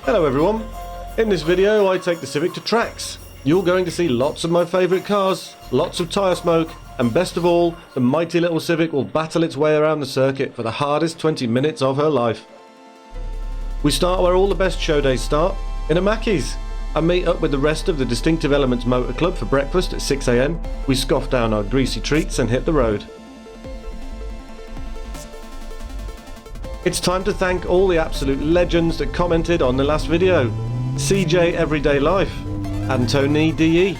Hello everyone, in this video I take the Civic to tracks. You're going to see lots of my favourite cars, lots of tyre smoke, and best of all, the mighty little Civic will battle its way around the circuit for the hardest 20 minutes of her life. We start where all the best show days start, in a Mackey's. I meet up with the rest of the Distinctive Elements Motor Club for breakfast at 6 AM. We scoff down our greasy treats and hit the road. It's time to thank all the absolute legends that commented on the last video. CJ Everyday Life, Antony DE,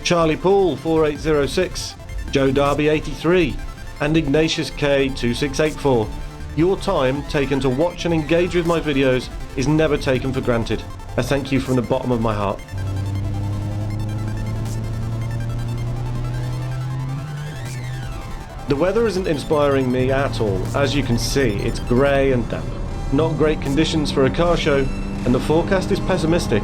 Charlie Paul 4806, Joe Darby 83, and Ignatius K 2684. Your time taken to watch and engage with my videos is never taken for granted. I thank you from the bottom of my heart. The weather isn't inspiring me at all. As you can see, it's grey and damp. Not great conditions for a car show, and the forecast is pessimistic.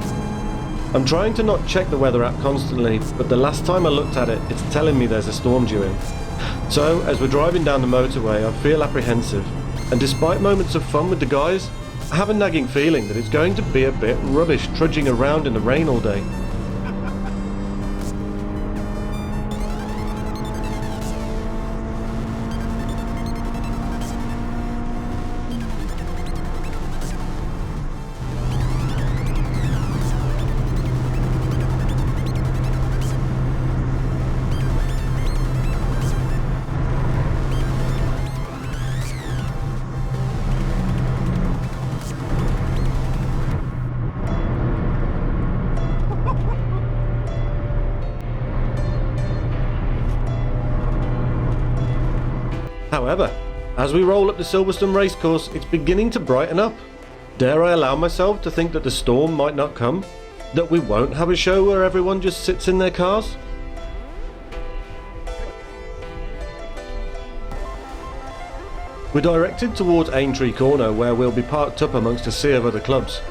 I'm trying to not check the weather app constantly, but the last time I looked at it, it's telling me there's a storm due in. So, as we're driving down the motorway, I feel apprehensive, and despite moments of fun with the guys, I have a nagging feeling that it's going to be a bit rubbish trudging around in the rain all day. However, as we roll up the Silverstone Race Course, it's beginning to brighten up. Dare I allow myself to think that the storm might not come? That we won't have a show where everyone just sits in their cars? We're directed towards Aintree Corner, where we'll be parked up amongst a sea of other clubs.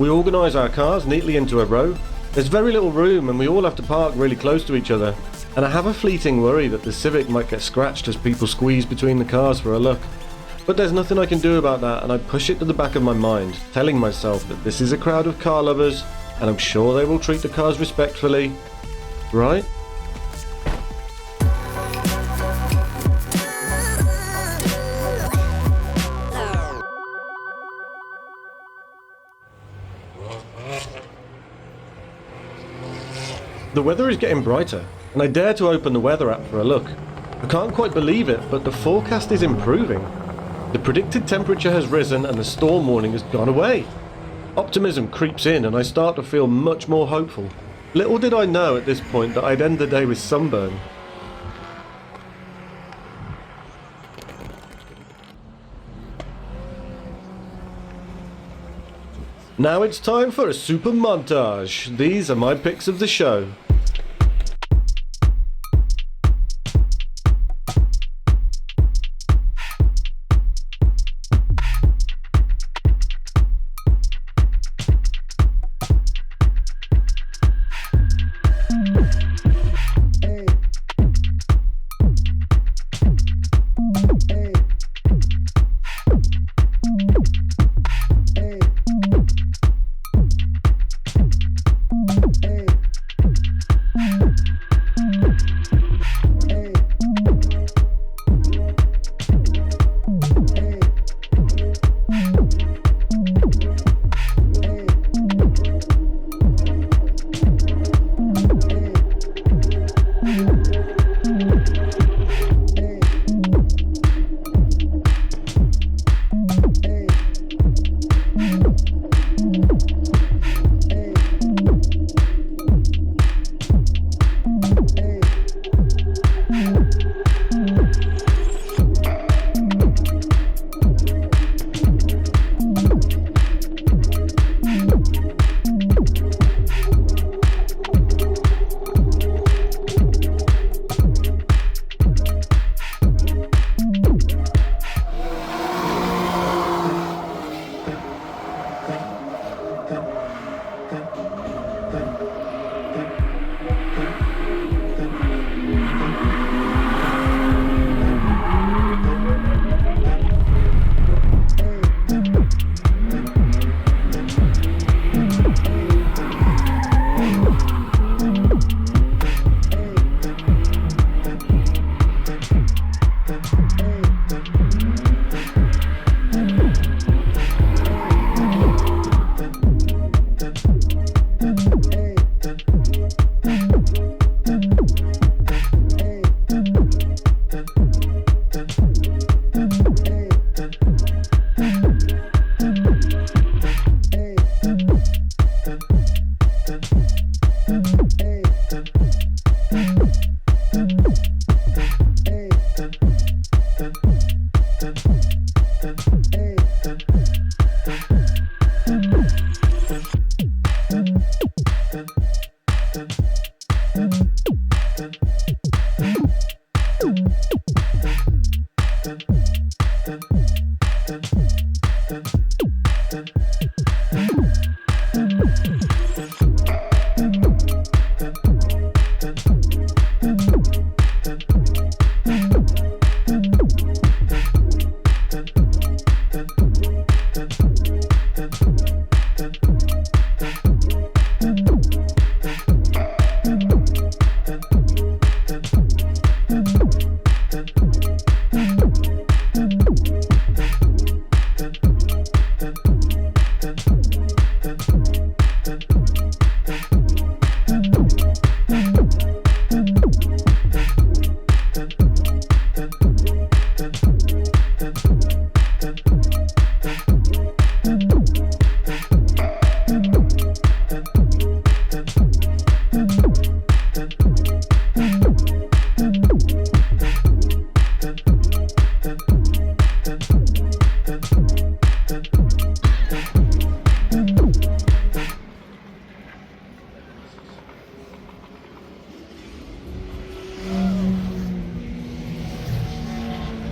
We organise our cars neatly into a row. There's very little room and we all have to park really close to each other, and I have a fleeting worry that the Civic might get scratched as people squeeze between the cars for a look. But there's nothing I can do about that, and I push it to the back of my mind, telling myself that this is a crowd of car lovers and I'm sure they will treat the cars respectfully. Right? The weather is getting brighter, and I dare to open the weather app for a look. I can't quite believe it, but the forecast is improving. The predicted temperature has risen and the storm warning has gone away. Optimism creeps in and I start to feel much more hopeful. Little did I know at this point that I'd end the day with sunburn. Now it's time for a super montage. These are my picks of the show.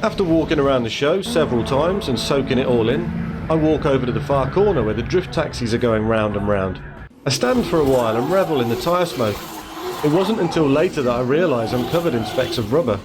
After walking around the show several times and soaking it all in, I walk over to the far corner where the drift taxis are going round and round. I stand for a while and revel in the tyre smoke. It wasn't until later that I realise I'm covered in specks of rubber.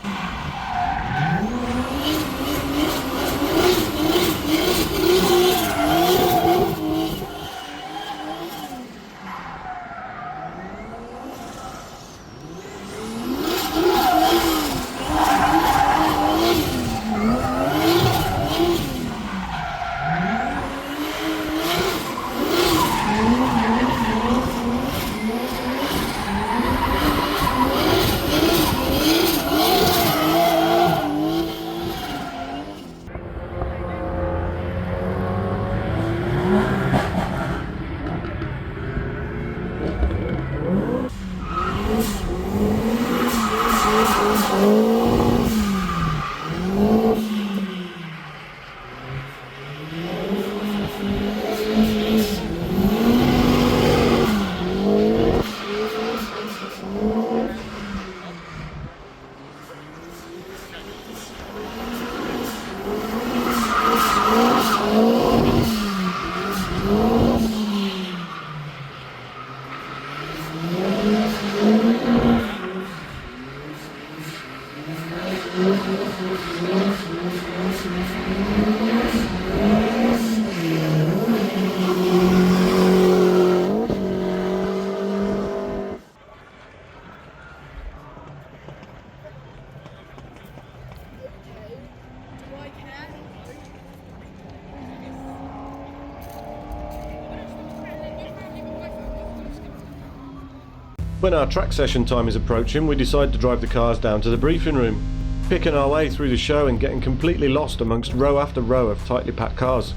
When our track session time is approaching, we decide to drive the cars down to the briefing room, picking our way through the show and getting completely lost amongst row after row of tightly packed cars.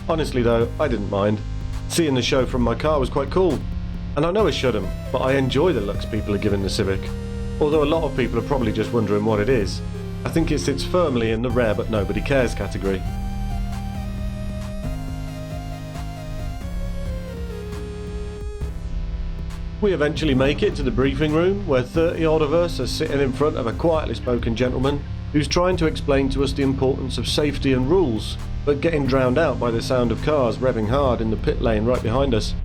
Honestly though, I didn't mind. Seeing the show from my car was quite cool. And I know I shouldn't, but I enjoy the looks people are giving the Civic. Although a lot of people are probably just wondering what it is, I think it sits firmly in the rare but nobody cares category. We eventually make it to the briefing room where 30 odd of us are sitting in front of a quietly spoken gentleman who's trying to explain to us the importance of safety and rules, but getting drowned out by the sound of cars revving hard in the pit lane right behind us.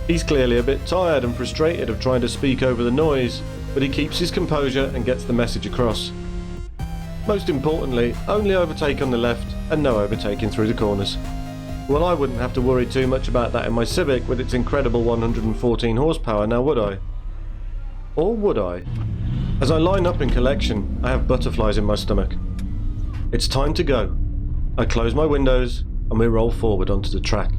He's clearly a bit tired and frustrated of trying to speak over the noise, but he keeps his composure and gets the message across. Most importantly, only overtake on the left and no overtaking through the corners. Well, I wouldn't have to worry too much about that in my Civic with its incredible 114 horsepower, now would I? Or would I? As I line up in collection, I have butterflies in my stomach. It's time to go. I close my windows and we roll forward onto the track.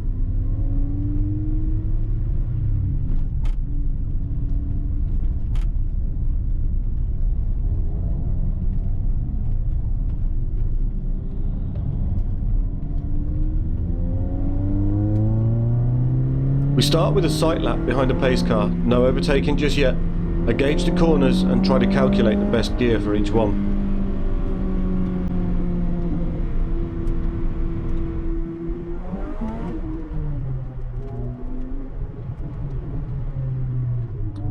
We start with a sight lap behind a pace car, no overtaking just yet. I gauge the corners and try to calculate the best gear for each one.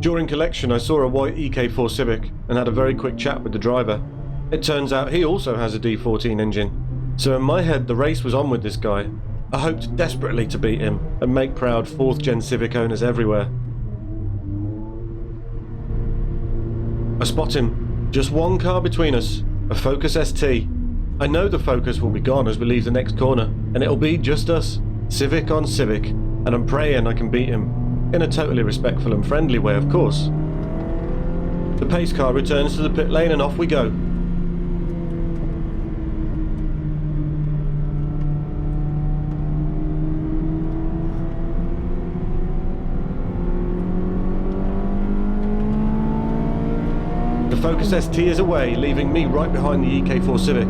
During collection I saw a white EK4 Civic and had a very quick chat with the driver. It turns out he also has a D14 engine, so in my head the race was on with this guy. I hoped desperately to beat him and make proud 4th gen Civic owners everywhere. I spot him, just one car between us, a Focus ST. I know the Focus will be gone as we leave the next corner, and it'll be just us, Civic on Civic, and I'm praying I can beat him, in a totally respectful and friendly way, of course. The pace car returns to the pit lane and off we go. The Focus ST is away, leaving me right behind the EK4 Civic.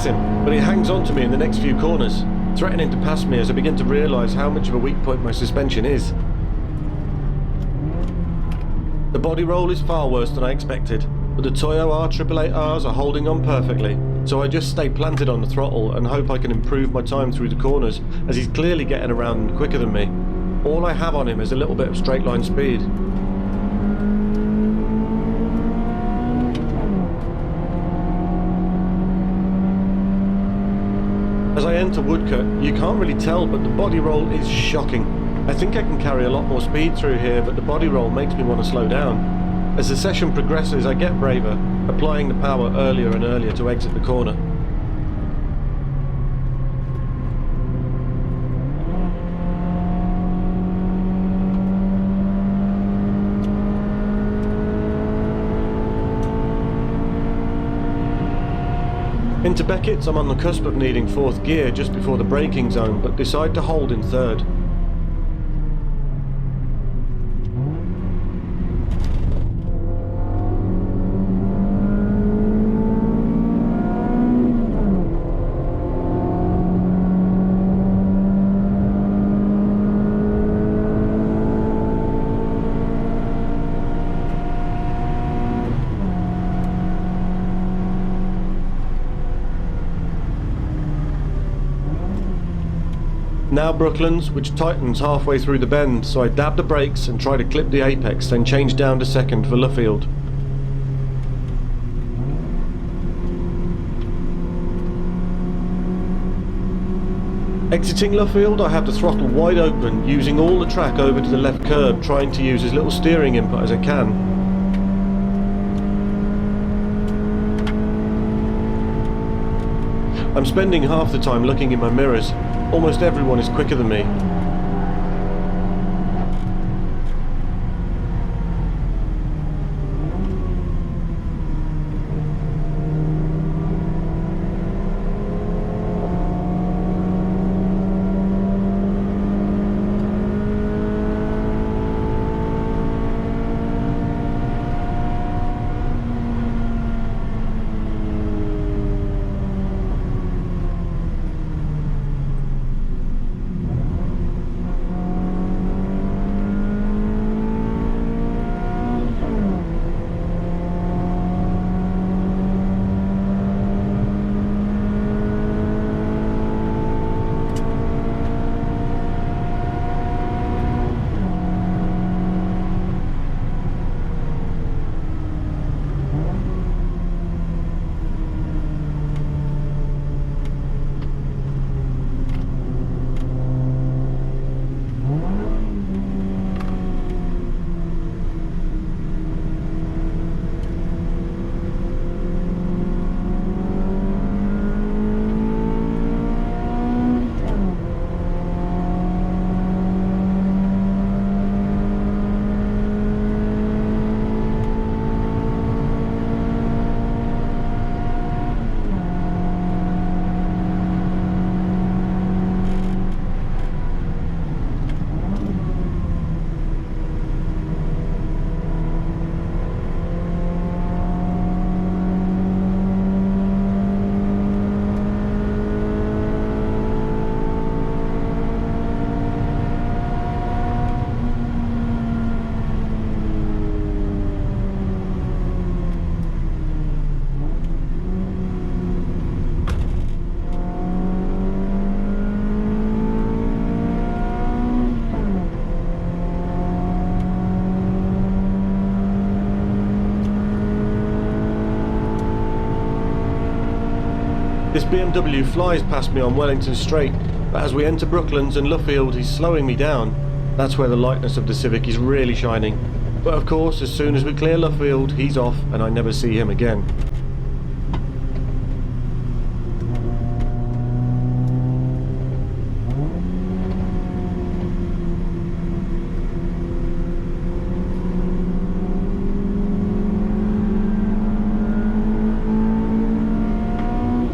Him, but he hangs on to me in the next few corners, threatening to pass me as I begin to realise how much of a weak point my suspension is. The body roll is far worse than I expected, but the Toyo R888Rs are holding on perfectly, so I just stay planted on the throttle and hope I can improve my time through the corners, as he's clearly getting around quicker than me. All I have on him is a little bit of straight line speed. As I enter Woodcut, you can't really tell, but the body roll is shocking. I think I can carry a lot more speed through here, but the body roll makes me want to slow down. As the session progresses, I get braver, applying the power earlier and earlier to exit the corner. Into Beckett's, I'm on the cusp of needing 4th gear just before the braking zone, but decide to hold in 3rd. Now Brooklands, which tightens halfway through the bend, so I dab the brakes and try to clip the apex, then change down to 2nd for Luffield. Exiting Luffield, I have the throttle wide open, using all the track over to the left curb, trying to use as little steering input as I can. I'm spending half the time looking in my mirrors. Almost everyone is quicker than me. BMW flies past me on Wellington Straight, but as we enter Brooklands and Luffield, he's slowing me down. That's where the lightness of the Civic is really shining. But of course, as soon as we clear Luffield, he's off and I never see him again.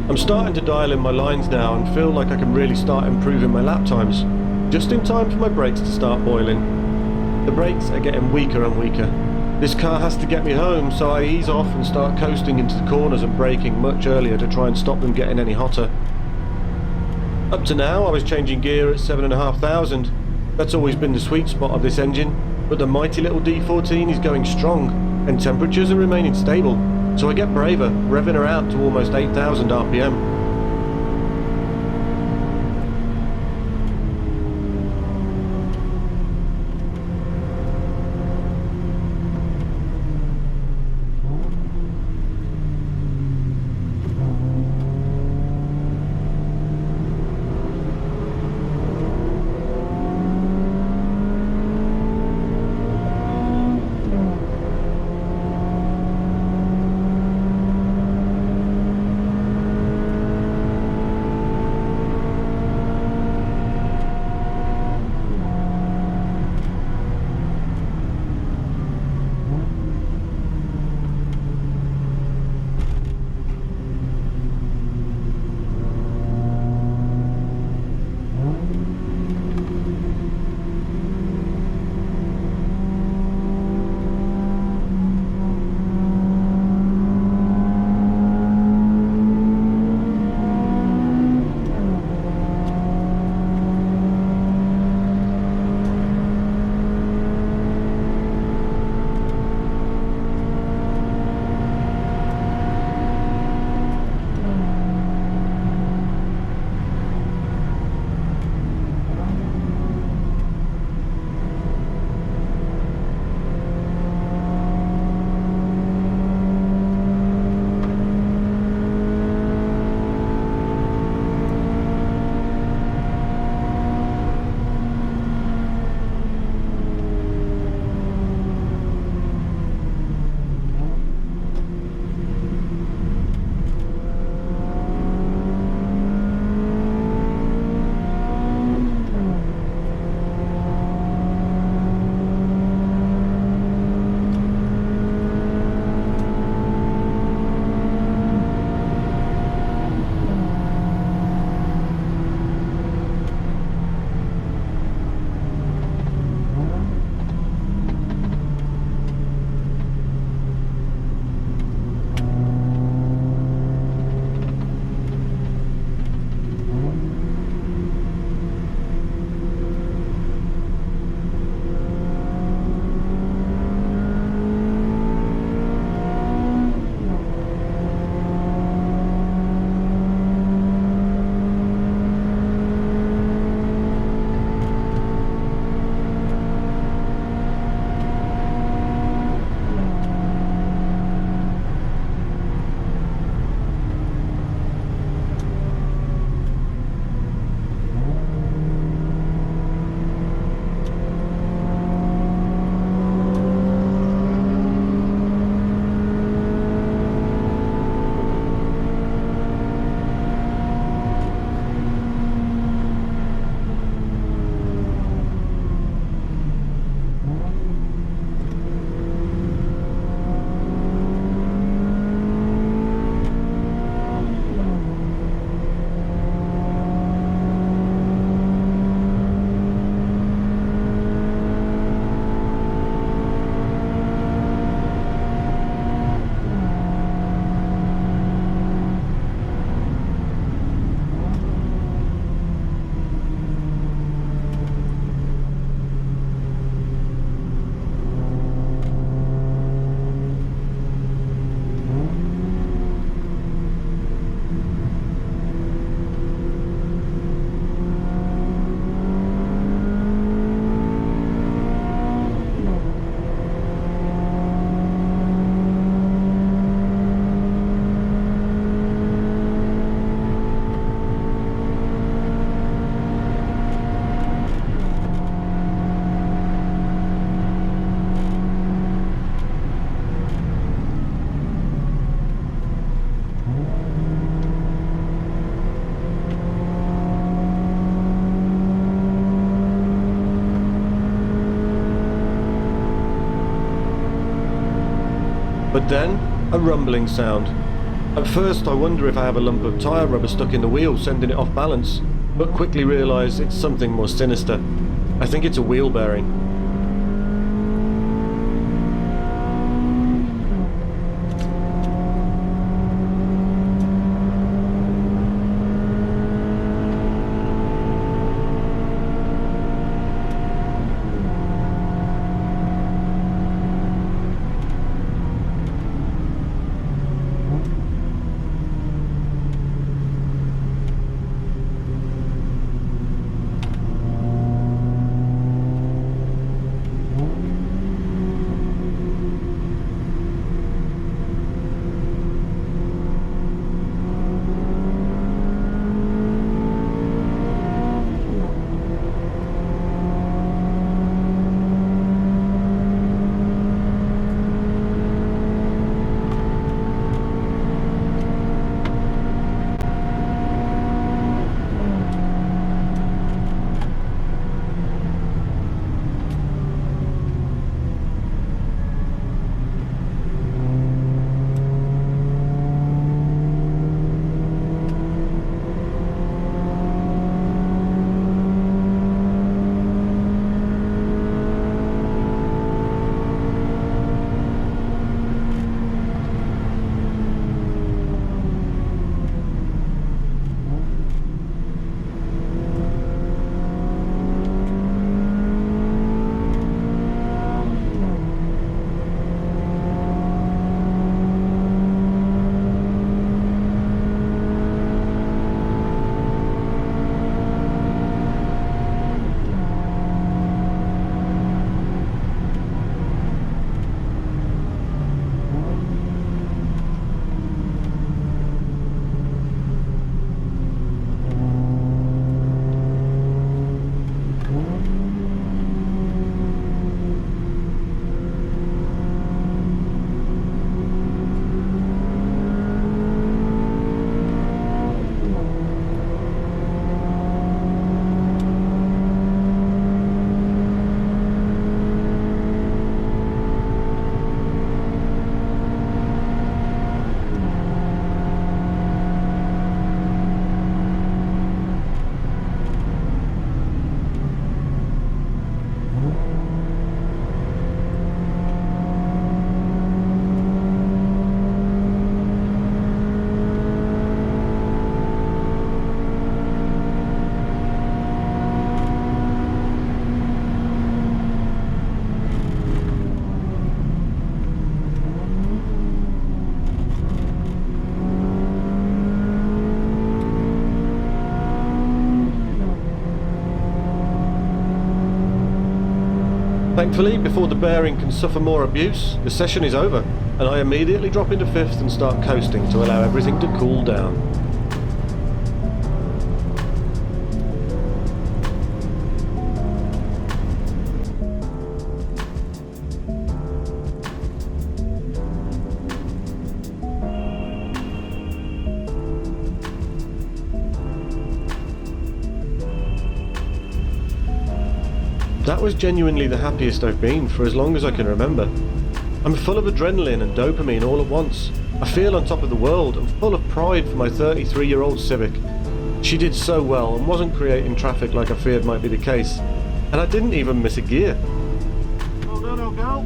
I'm starting to dial in my lines now and feel like I can really start improving my lap times, just in time for my brakes to start boiling. The brakes are getting weaker and weaker. This car has to get me home, so I ease off and start coasting into the corners and braking much earlier to try and stop them getting any hotter. Up to now I was changing gear at 7,500. That's always been the sweet spot of this engine, but the mighty little D14 is going strong and temperatures are remaining stable. So I get braver, revving her out to almost 8,000 RPM. But then, a rumbling sound. At first I wonder if I have a lump of tyre rubber stuck in the wheel sending it off balance, but quickly realise it's something more sinister. I think it's a wheel bearing. Thankfully, before the bearing can suffer more abuse, the session is over, and I immediately drop into fifth and start coasting to allow everything to cool down. That was genuinely the happiest I've been for as long as I can remember. I'm full of adrenaline and dopamine all at once. I feel on top of the world and full of pride for my 33-year-old Civic. She did so well and wasn't creating traffic like I feared might be the case. And I didn't even miss a gear. Well done, old girl.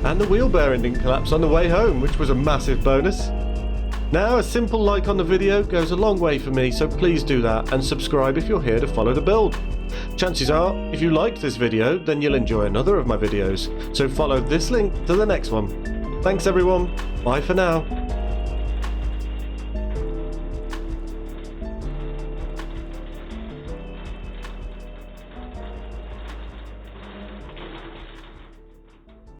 And the wheel bearing didn't collapse on the way home, which was a massive bonus. Now, a simple like on the video goes a long way for me, so please do that and subscribe if you're here to follow the build. Chances are, if you liked this video, then you'll enjoy another of my videos, so follow this link to the next one. Thanks everyone, bye for now.